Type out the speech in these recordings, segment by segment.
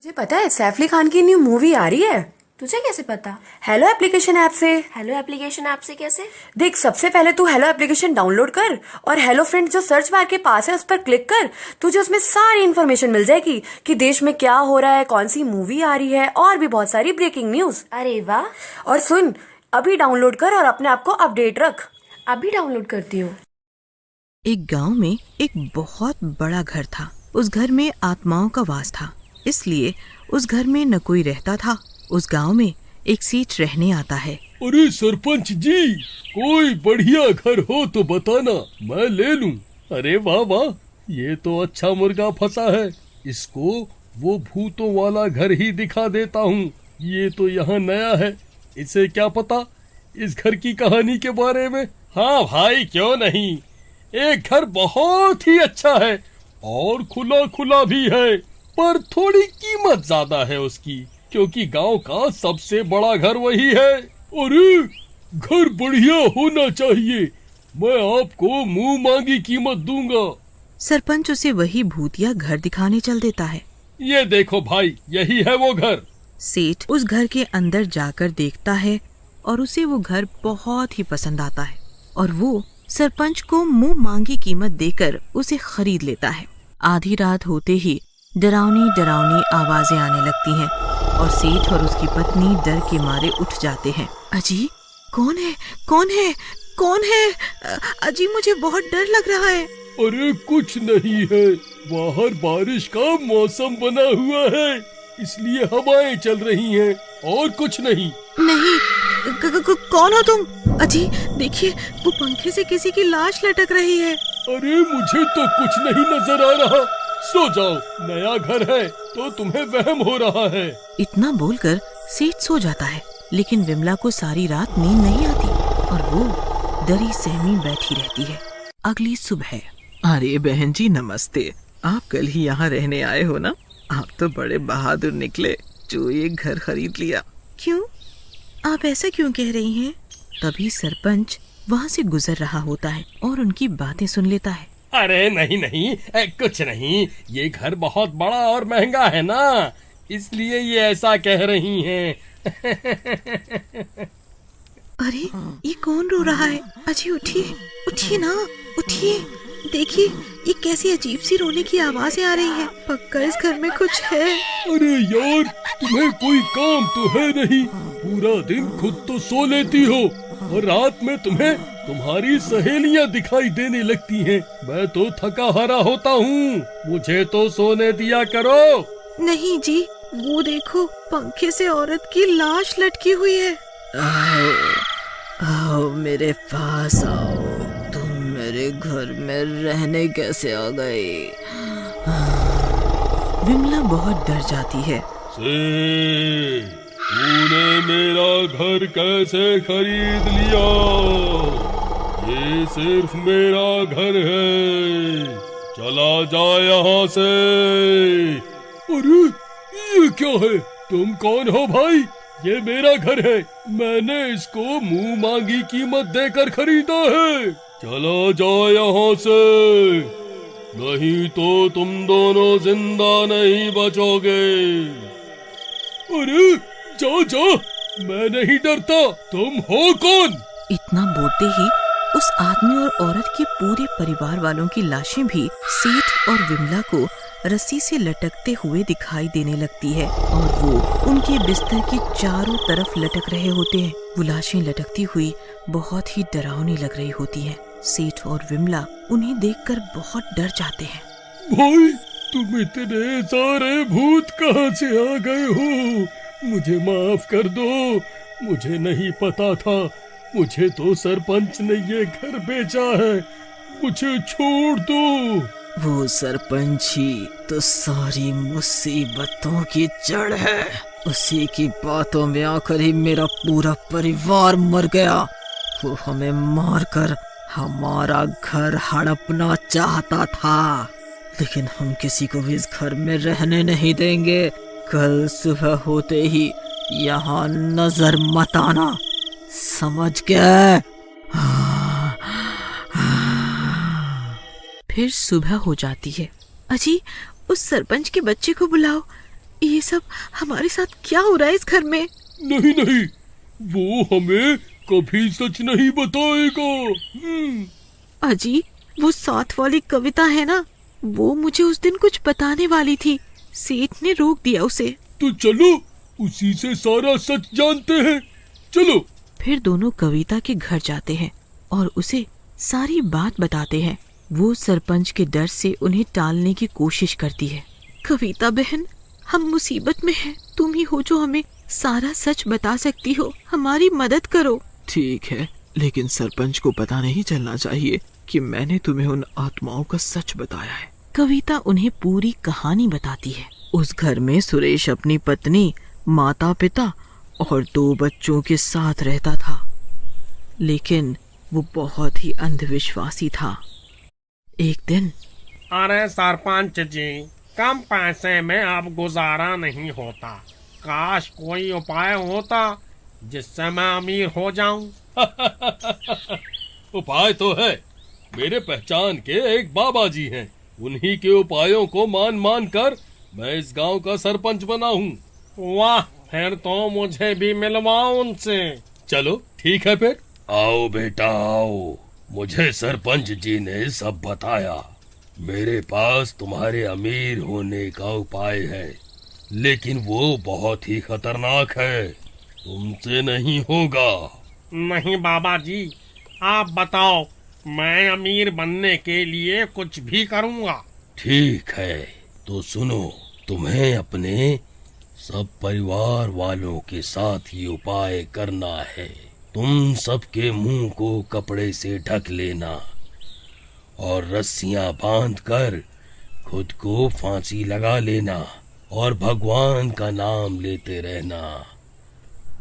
मुझे पता है सैफ अली खान की न्यू मूवी आ रही है। तुझे कैसे पता? हेलो एप्लीकेशन ऐप से। हेलो एप्लीकेशन ऐप से कैसे? देख, सबसे पहले तू हेलो एप्लीकेशन डाउनलोड कर और हेलो फ्रेंड जो सर्च बार के पास है उस पर क्लिक कर। तुझे उसमें सारी इन्फॉर्मेशन मिल जाएगी कि देश में क्या हो रहा है, कौन सी मूवी आ रही है और भी बहुत सारी ब्रेकिंग न्यूज। अरे वाह, और सुन, अभी डाउनलोड कर और अपने आप को अपडेट रख। अभी डाउनलोड करती हूँ। एक गांव में एक बहुत बड़ा घर था। उस घर में आत्माओं का वास था, इसलिए उस घर में न कोई रहता था। उस गांव में एक सेठ रहने आता है। अरे सरपंच जी, कोई बढ़िया घर हो तो बताना, मैं ले लूं। अरे वाह वाह, ये तो अच्छा मुर्गा फंसा है। इसको वो भूतों वाला घर ही दिखा देता हूँ। ये तो यहाँ नया है, इसे क्या पता इस घर की कहानी के बारे में। हाँ भाई, क्यों नहीं। एक घर बहुत ही अच्छा है और खुला खुला भी है, पर थोड़ी कीमत ज्यादा है उसकी, क्योंकि गांव का सबसे बड़ा घर वही है। अरे, घर बढ़िया होना चाहिए, मैं आपको मुंह मांगी कीमत दूंगा। सरपंच उसे वही भूतिया घर दिखाने चल देता है। ये देखो भाई, यही है वो घर। सेठ उस घर के अंदर जाकर देखता है और उसे वो घर बहुत ही पसंद आता है और वो सरपंच को मुंह मांगी कीमत देकर उसे खरीद लेता है। आधी रात होते ही डरावनी डरावनी आवाजें आने लगती हैं और सेठ और उसकी पत्नी डर के मारे उठ जाते हैं। अजी, कौन है? कौन है? कौन है? अजी, मुझे बहुत डर लग रहा है। अरे कुछ नहीं है, बाहर बारिश का मौसम बना हुआ है, इसलिए हवाएं चल रही हैं, और कुछ नहीं। नहीं, कौन हो तुम? अजी देखिए, वो पंखे से किसी की लाश लटक रही है। अरे मुझे तो कुछ नहीं नजर आ रहा। सो जाओ, नया घर है तो तुम्हें वहम हो रहा है। इतना बोलकर सेठ सो जाता है, लेकिन विमला को सारी रात नींद नहीं आती और वो डरी सहमी बैठी रहती है। अगली सुबह। अरे बहन जी, नमस्ते। आप कल ही यहाँ रहने आए हो ना? आप तो बड़े बहादुर निकले जो ये घर खरीद लिया। क्यों? आप ऐसा क्यों कह रही हैं? तभी सरपंच वहाँ से गुजर रहा होता है और उनकी बातें सुन लेता है। अरे नहीं नहीं, कुछ नहीं, ये घर बहुत बड़ा और महंगा है ना, इसलिए ये ऐसा कह रही हैं। अरे, ये कौन रो रहा है? अजी उठिए, उठिए ना, उठिए। देखिए, ये कैसी अजीब सी रोने की आवाजें आ रही हैं। पक्का इस घर में कुछ है। अरे यार, तुम्हें कोई काम तो है नहीं, पूरा दिन खुद तो सो लेती हो और रात में तुम्हें तुम्हारी सहेलियां दिखाई देने लगती हैं। मैं तो थका हारा होता हूँ, मुझे तो सोने दिया करो। नहीं जी, वो देखो, पंखे से औरत की लाश लटकी हुई है। आओ, आओ मेरे पास आओ। तुम मेरे घर में रहने कैसे आ गए? विमला बहुत डर जाती है। तूने मेरा घर कैसे खरीद लिया? ये सिर्फ मेरा घर है, चला जा यहाँ से। अरे ये क्या है? तुम कौन हो भाई? ये मेरा घर है, मैंने इसको मुंह मांगी कीमत देकर खरीदा है। चला जाओ यहाँ से, नहीं तो तुम दोनों जिंदा नहीं बचोगे। अरे जाओ जाओ, मैं नहीं डरता, तुम हो कौन? इतना बोलते ही उस आदमी और औरत के पूरे परिवार वालों की लाशें भी सेठ और विमला को रस्सी से लटकते हुए दिखाई देने लगती है और वो उनके बिस्तर के चारों तरफ लटक रहे होते हैं। वो लाशें लटकती हुई बहुत ही डरावनी लग रही होती हैं। सेठ और विमला उन्हें देखकर बहुत डर जाते हैं। भाई, तुम इतने सारे भूत कहाँ से आ गए हो? मुझे माफ कर दो, मुझे नहीं पता था। मुझे तो सरपंच ने ये घर बेचा है, मुझे छोड़ दो। वो सरपंच ही तो सारी मुसीबतों की जड़ है। उसी की बातों में आकर ही मेरा पूरा परिवार मर गया। वो हमें मारकर हमारा घर हड़पना चाहता था, लेकिन हम किसी को भी इस घर में रहने नहीं देंगे। कल सुबह होते ही यहाँ नजर मत आना, समझ गए? फिर सुबह हो जाती है। अजी, उस सरपंच के बच्चे को बुलाओ, ये सब हमारे साथ क्या हो रहा है इस घर में? नहीं नहीं, वो हमें कभी सच नहीं बताएगा। अजी, वो साथ वाली कविता है ना, वो मुझे उस दिन कुछ बताने वाली थी, सेठ ने रोक दिया उसे। तो चलो उसी से सारा सच जानते हैं, चलो। फिर दोनों कविता के घर जाते हैं और उसे सारी बात बताते हैं। वो सरपंच के डर से उन्हें टालने की कोशिश करती है। कविता बहन, हम मुसीबत में हैं, तुम ही हो जो हमें सारा सच बता सकती हो, हमारी मदद करो। ठीक है, लेकिन सरपंच को पता नहीं चलना चाहिए कि मैंने तुम्हें उन आत्माओं का सच बताया है। कविता उन्हें पूरी कहानी बताती है। उस घर में सुरेश अपनी पत्नी, माता पिता और 2 बच्चों के साथ रहता था, लेकिन वो बहुत ही अंधविश्वासी था। एक दिन, अरे सरपंच जी, कम पैसे में अब गुजारा नहीं होता, काश कोई उपाय होता जिससे मैं अमीर हो जाऊं। उपाय तो है, मेरे पहचान के एक बाबा जी हैं, उन्हीं के उपायों को मान मान कर मैं इस गांव का सरपंच बना हूँ। वाह, फिर तो मुझे भी मिलवाओ उनसे। चलो ठीक है फिर। आओ बेटा आओ, मुझे सरपंच जी ने सब बताया। मेरे पास तुम्हारे अमीर होने का उपाय है, लेकिन वो बहुत ही खतरनाक है, तुमसे नहीं होगा। नहीं बाबा जी, आप बताओ, मैं अमीर बनने के लिए कुछ भी करूँगा। ठीक है, तो सुनो, तुम्हें अपने सब परिवार वालों के साथ ये उपाय करना है। तुम सबके मुंह को कपड़े से ढक लेना और रस्सियां बांधकर खुद को फांसी लगा लेना और भगवान का नाम लेते रहना।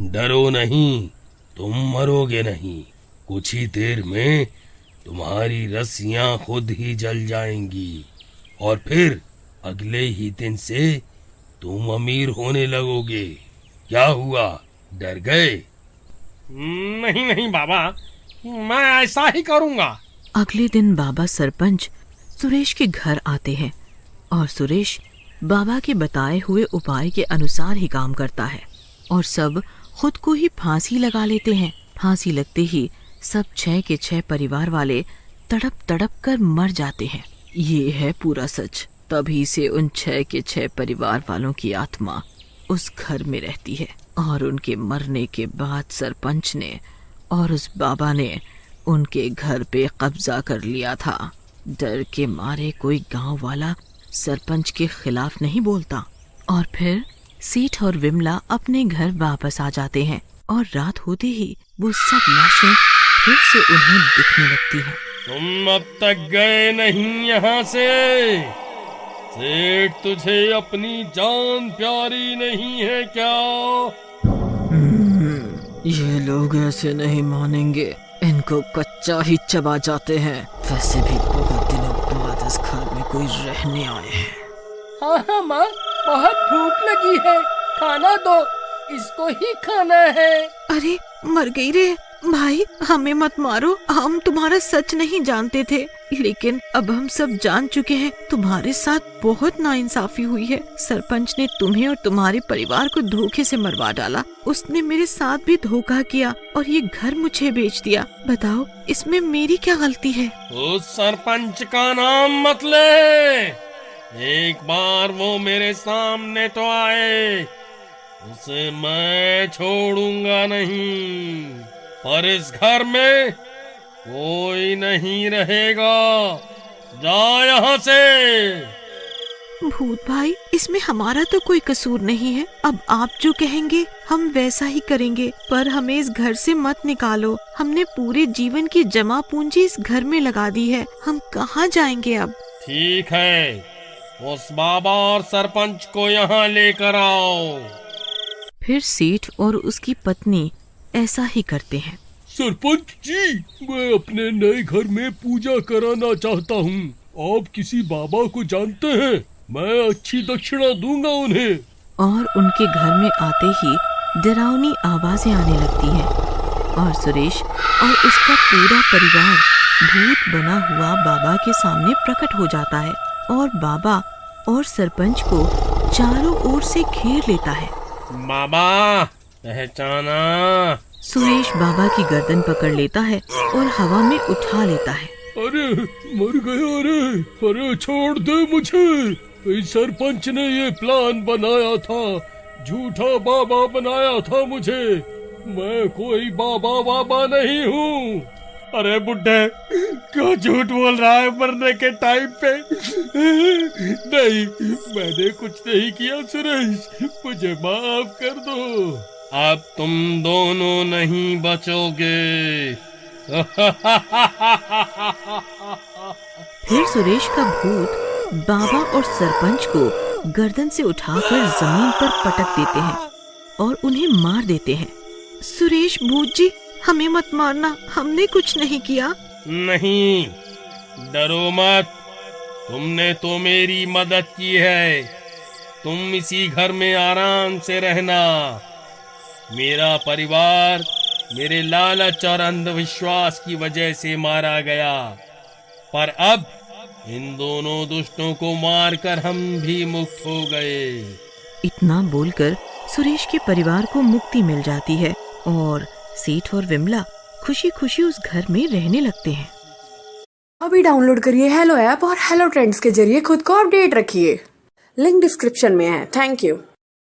डरो नहीं, तुम मरोगे नहीं, कुछ ही देर में तुम्हारी रस्सियां खुद ही जल जाएंगी और फिर अगले ही दिन से तुम अमीर होने लगोगे। क्या हुआ, डर गए? नहीं नहीं बाबा, मैं ऐसा ही करूँगा। अगले दिन बाबा सरपंच सुरेश के घर आते हैं और सुरेश बाबा के बताए हुए उपाय के अनुसार ही काम करता है और सब खुद को ही फांसी लगा लेते हैं। फांसी लगते ही सब 6 के 6 परिवार वाले तड़प तड़प कर मर जाते हैं। ये है पूरा सच। तभी से उन 6 के 6 परिवार वालों की आत्मा उस घर में रहती है और उनके मरने के बाद सरपंच ने और उस बाबा ने उनके घर पे कब्जा कर लिया था। डर के मारे कोई गांव वाला सरपंच के खिलाफ नहीं बोलता। और फिर सेठ और विमला अपने घर वापस आ जाते हैं और रात होते ही वो सब लाशें फिर से उन्हें दिखने लगती हैं। तुम अब तक गए नहीं यहाँ से। सेठ तुझे अपनी जान प्यारी नहीं है क्या? ये लोग ऐसे नहीं मानेंगे, इनको कच्चा ही चबा जाते हैं। वैसे भी बहुत दिनों बाद इस घर में कोई रहने आए हैं। हाँ हाँ माँ, बहुत भूख लगी है, खाना दो, इसको ही खाना है। अरे मर गई रे भाई, हमें मत मारो, हम तुम्हारा सच नहीं जानते थे, लेकिन अब हम सब जान चुके हैं। तुम्हारे साथ बहुत नाइंसाफी हुई है। सरपंच ने तुम्हें और तुम्हारे परिवार को धोखे से मरवा डाला। उसने मेरे साथ भी धोखा किया और ये घर मुझे बेच दिया। बताओ इसमें मेरी क्या गलती है? उस सरपंच का नाम मत ले। एक बार वो मेरे सामने तो आए, उसे मैं छोड़ूंगा नहीं। और इस घर में कोई नहीं रहेगा, जा यहाँ से। भूत भाई, इसमें हमारा तो कोई कसूर नहीं है। अब आप जो कहेंगे हम वैसा ही करेंगे, पर हमें इस घर से मत निकालो। हमने पूरे जीवन की जमा पूंजी इस घर में लगा दी है, हम कहाँ जाएंगे अब? ठीक है, उस बाबा और सरपंच को यहाँ लेकर आओ। फिर सेठ और उसकी पत्नी ऐसा ही करते हैं। सरपंच जी, मैं अपने नए घर में पूजा कराना चाहता हूँ। आप किसी बाबा को जानते हैं? मैं अच्छी दक्षिणा दूंगा उन्हें। और उनके घर में आते ही डरावनी आवाजें आने लगती हैं और सुरेश और उसका पूरा परिवार भूत बना हुआ बाबा के सामने प्रकट हो जाता है और बाबा और सरपंच को चारों ओर से घेर लेता है। बाबा पहचाना। सुरेश बाबा की गर्दन पकड़ लेता है और हवा में उठा लेता है। अरे मर गया रे, अरे छोड़ दे मुझे। इस सरपंच ने ये प्लान बनाया था, झूठा बाबा बनाया था मुझे। मैं कोई बाबा नहीं हूँ। अरे बुड्ढे, क्यों झूठ बोल रहा है मरने के टाइम पे? नहीं, मैंने कुछ नहीं किया सुरेश, मुझे माफ कर दो। अब तुम दोनों नहीं बचोगे। फिर सुरेश का भूत बाबा और सरपंच को गर्दन से उठाकर जमीन पर पटक देते हैं और उन्हें मार देते हैं। सुरेश भूत जी, हमें मत मारना, हमने कुछ नहीं किया। नहीं, डरो मत, तुमने तो मेरी मदद की है। तुम इसी घर में आराम से रहना। मेरा परिवार मेरे लालच और अंधविश्वास की वजह से मारा गया, पर अब इन दोनों दुष्टों को मारकर हम भी मुक्त हो गए। इतना बोलकर सुरेश के परिवार को मुक्ति मिल जाती है और सेठ और विमला खुशी खुशी उस घर में रहने लगते हैं। अभी डाउनलोड करिए हेलो ऐप और हेलो ट्रेंड्स के जरिए खुद को अपडेट रखिए। लिंक डिस्क्रिप्शन में है। Thank you.